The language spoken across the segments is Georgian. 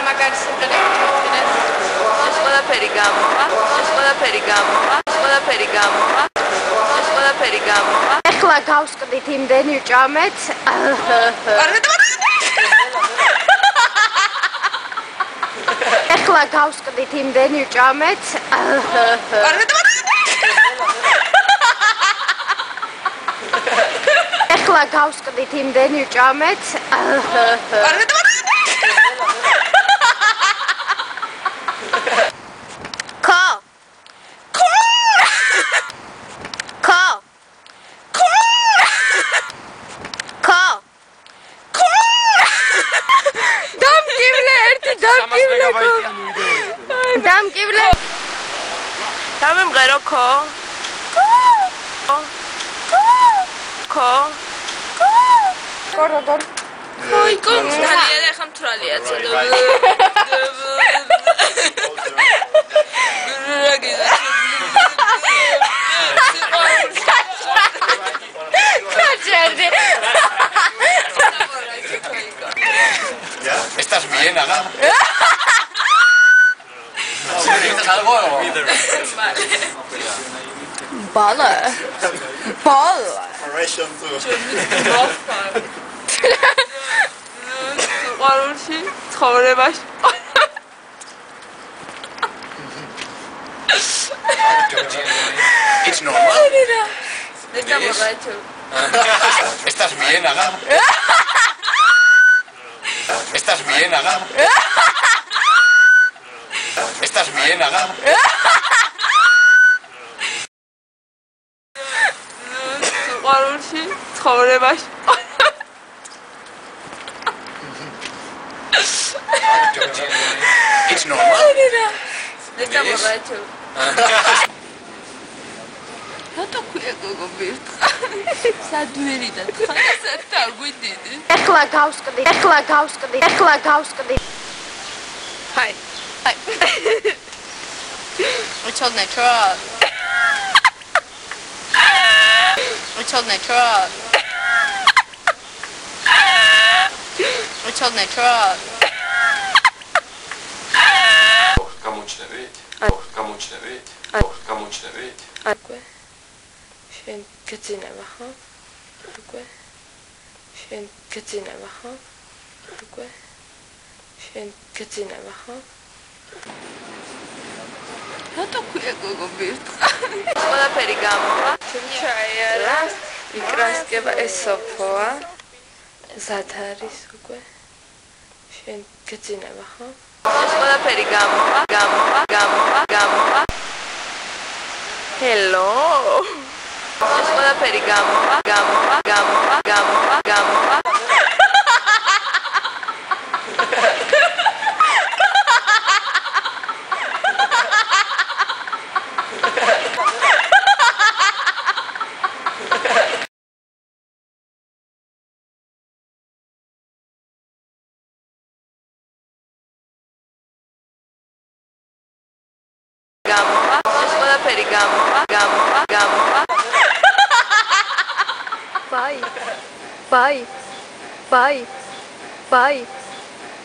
მაგარი სიმღერა გიჩვენეს. ეს ყველაფერი გამოვა. ეხლა გავსკდით იმდენი ჭამეთ. ეხლა გავსკდით იმდენი ჭამეთ. ეხლა გავსკდით იმდენი ჭამეთ. დამკივლე დამემღერო ხო? კოროდონ ხოი კონცალია და ხამ თრალია ცოტა ¿Estás bien, Ana? ¿Necesitas algo? Bala. ყვარულში ცხოვრებაში It's normal. დაბორაჩო ¿Estás bien, Ana? ¿Estás bien, Ana? ¿Estás bien, Ana? ყვარულში ცხოვრებაში It's normal. დაბორაჩო რატო ქვია გოგო მირთხა სადვერიდან ხანასად დაგვიდიდი ეხლა გავსკდით Hi. It's all natural. It's all natural. It's all natural. Kamuchnerit. Akwe. შენ გეძინება ხო? უკვე. შენ გეძინება ხო? უკვე. შენ გეძინება ხო? რატო ქვია გოგო მირთხა? ყველაფერი გამოვა. ჩაიარა. იკრასკება ეს სოფოა. ზად არის უკვე. შენ გეძინება ხო? ყველაფერი გამოვა. Hello. ყველაფერი გამოვა.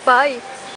Bye.